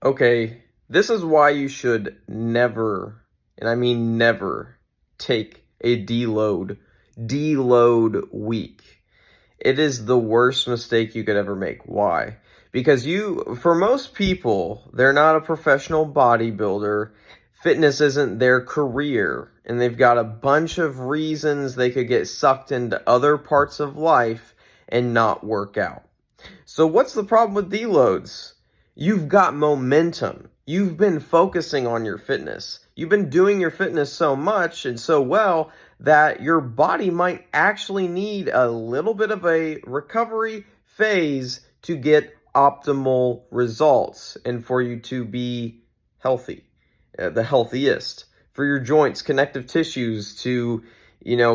Okay, this is why you should never, and I mean never, take a deload week. It is the worst mistake you could ever make. Why? Because for most people, they're not a professional bodybuilder. Fitness isn't their career, and they've got a bunch of reasons they could get sucked into other parts of life and not work out. So what's the problem with deloads? You've got momentum. You've been focusing on your fitness. You've been doing your fitness so much and so well that your body might actually need a little bit of a recovery phase to get optimal results and for you to be healthy, the healthiest, for your joints, connective tissues to,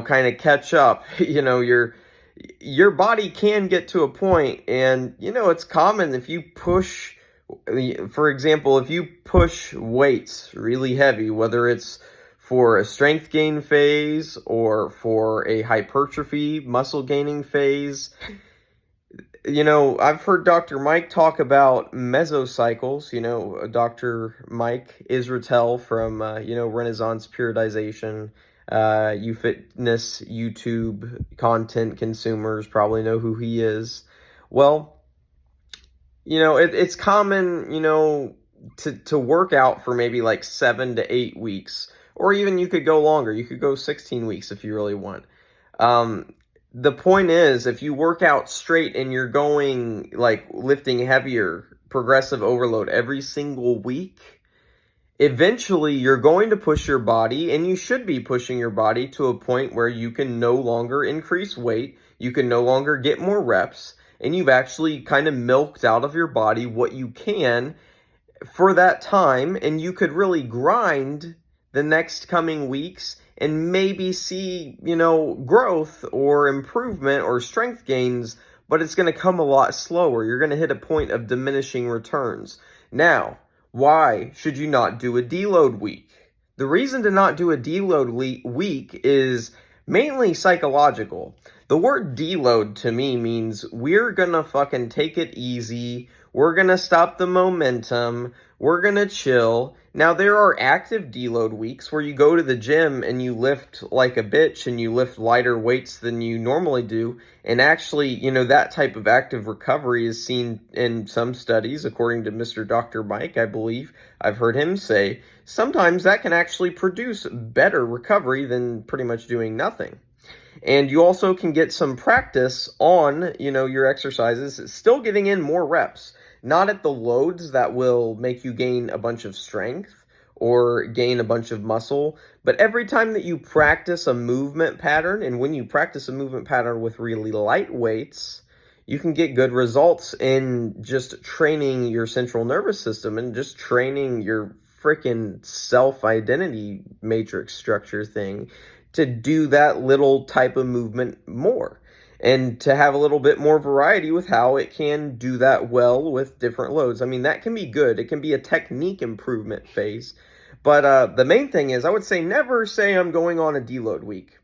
kind of catch up. Your body can get to a point, and it's common if you push, for example, if you push weights really heavy, whether it's for a strength gain phase or for a hypertrophy muscle gaining phase. I've heard Dr. Mike talk about mesocycles. Dr. Mike Israetel from Renaissance Periodization. You fitness YouTube content consumers probably know who he is. Well, it's common, to work out for maybe like 7 to 8 weeks, or even you could go longer. You could go 16 weeks if you really want. The point is, if you work out straight and you're going like lifting heavier, progressive overload every single week, eventually you're going to push your body, and you should be pushing your body to a point where you can no longer increase weight, you can no longer get more reps, and you've actually kind of milked out of your body what you can for that time, and you could really grind the next coming weeks and maybe see, growth or improvement or strength gains, but it's going to come a lot slower. You're going to hit a point of diminishing returns. Now, why should you not do a deload week? The reason to not do a deload week is mainly psychological. The word deload to me means we're gonna fucking take it easy. We're gonna stop the momentum. We're gonna chill. Now, there are active deload weeks where you go to the gym and you lift like a bitch and you lift lighter weights than you normally do. And actually, that type of active recovery is seen in some studies, according to Mr. Dr. Mike, I believe. I've heard him say sometimes that can actually produce better recovery than pretty much doing nothing. And you also can get some practice on, your exercises, still getting in more reps. Not at the loads that will make you gain a bunch of strength or gain a bunch of muscle, but every time that you practice a movement pattern, and when you practice a movement pattern with really light weights, you can get good results in just training your central nervous system and just training your freaking self-identity matrix structure thing to do that little type of movement more, and to have a little bit more variety with how it can do that well with different loads. I mean, that can be good. It can be a technique improvement phase. But the main thing is, I would say never say I'm going on a deload week.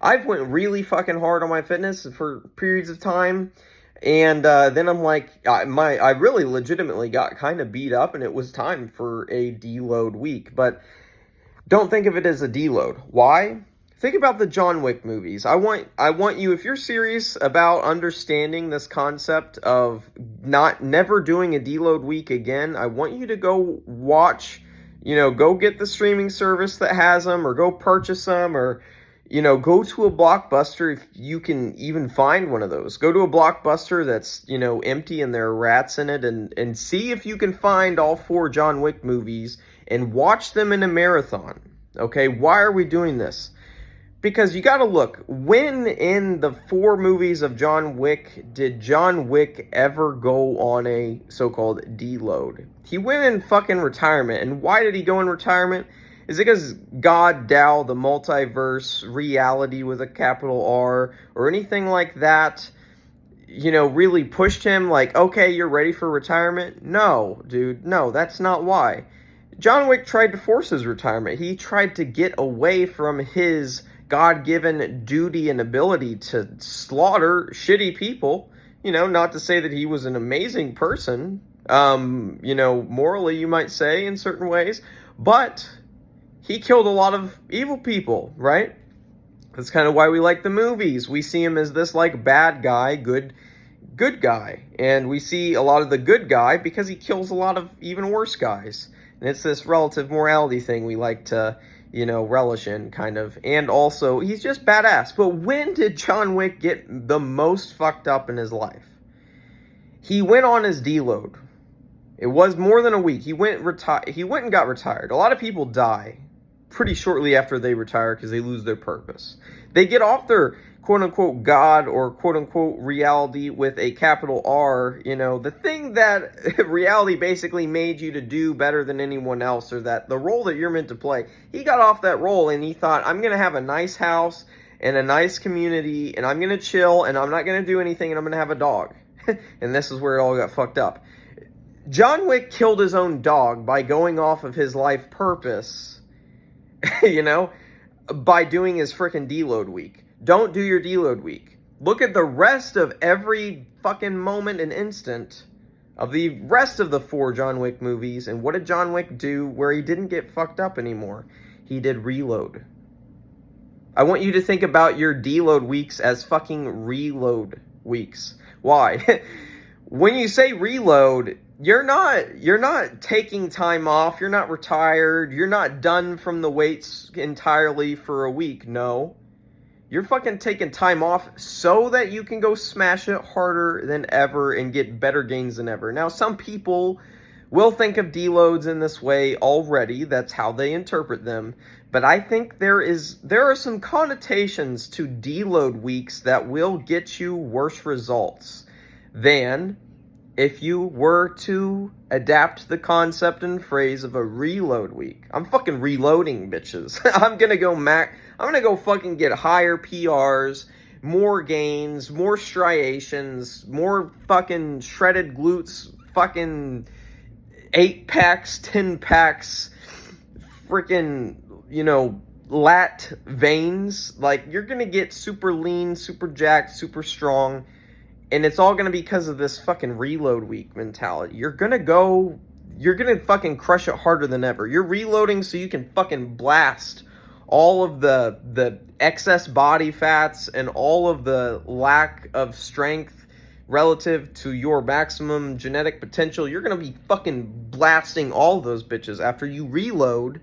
I've went really fucking hard on my fitness for periods of time, and then I'm like, I really legitimately got kind of beat up, and it was time for a deload week. But don't think of it as a deload. Why? Think about the John Wick movies. I want you, if you're serious about understanding this concept of never doing a deload week again, I want you to go watch, go get the streaming service that has them, or go purchase them, or, go to a Blockbuster if you can even find one of those. Go to a Blockbuster that's, empty and there are rats in it, and see if you can find all 4 John Wick movies and watch them in a marathon. Okay, why are we doing this? Because you got to look, when in the 4 movies of John Wick did John Wick ever go on a so-called deload? He went in fucking retirement. And why did he go in retirement? Is it because God, Tao, the multiverse, reality with a capital R, or anything like that, really pushed him like, okay, you're ready for retirement? No, dude, no, that's not why. John Wick tried to force his retirement. He tried to get away from his God-given duty and ability to slaughter shitty people. Not to say that he was an amazing person. morally, you might say, in certain ways, but he killed a lot of evil people, right? That's kind of why we like the movies. We see him as this, like, bad guy, good guy. And we see a lot of the good guy because he kills a lot of even worse guys. And it's this relative morality thing we like to, relish in, kind of. And also, he's just badass. But when did John Wick get the most fucked up in his life? He went on his deload. It was more than a week. He went and got retired. A lot of people die pretty shortly after they retire because they lose their purpose. They get off their quote-unquote God or quote-unquote reality with a capital R, the thing that reality basically made you to do better than anyone else, or that the role that you're meant to play. He got off that role and he thought, I'm going to have a nice house and a nice community and I'm going to chill and I'm not going to do anything and I'm going to have a dog. And this is where it all got fucked up. John Wick killed his own dog by going off of his life purpose, by doing his frickin' deload week. Don't do your deload week. Look at the rest of every fucking moment and instant of the rest of the 4 John Wick movies, and what did John Wick do where he didn't get fucked up anymore? He did reload. I want you to think about your deload weeks as fucking reload weeks. Why? When you say reload, you're not taking time off, you're not retired, you're not done from the weights entirely for a week. No. You're fucking taking time off so that you can go smash it harder than ever and get better gains than ever. Now, some people will think of deloads in this way already. That's how they interpret them. But I think there are some connotations to deload weeks that will get you worse results than if you were to adapt the concept and phrase of a reload week. I'm fucking reloading, bitches. I'm gonna go fucking get higher PRs, more gains, more striations, more fucking shredded glutes, fucking 8-packs, 10-packs, freaking, lat veins. Like, you're gonna get super lean, super jacked, super strong. And it's all going to be because of this fucking reload week mentality. You're going to fucking crush it harder than ever. You're reloading so you can fucking blast all of the excess body fats and all of the lack of strength relative to your maximum genetic potential. You're going to be fucking blasting all those bitches after you reload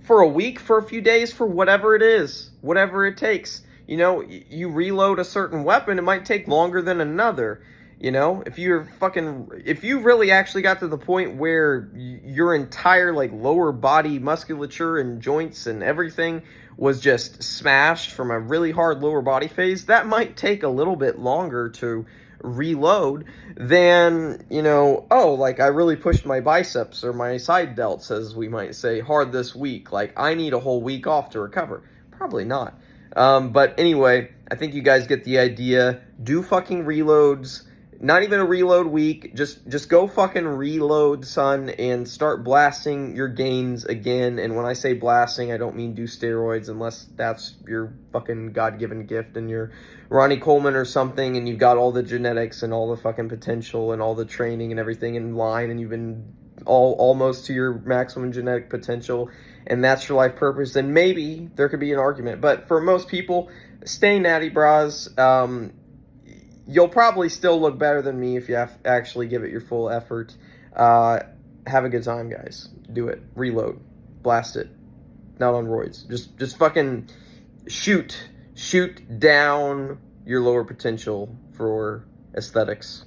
for a week, for a few days, for whatever it is, whatever it takes. You reload a certain weapon, it might take longer than another. If you really actually got to the point where your entire, like, lower body musculature and joints and everything was just smashed from a really hard lower body phase, that might take a little bit longer to reload than, I really pushed my biceps or my side delts, as we might say, hard this week. Like, I need a whole week off to recover. Probably not. But anyway, I think you guys get the idea. Do fucking reloads. Not even a reload week. Just go fucking reload, son, and start blasting your gains again. And when I say blasting, I don't mean do steroids, unless that's your fucking God-given gift and you're Ronnie Coleman or something, and you've got all the genetics and all the fucking potential and all the training and everything in line, and you've been almost to your maximum genetic potential, and that's your life purpose, then maybe there could be an argument. But for most people, stay natty bras. You'll probably still look better than me if you actually give it your full effort. Have a good time, guys. Do it. Reload. Blast it. Not on roids. Just fucking shoot down your lower potential for aesthetics.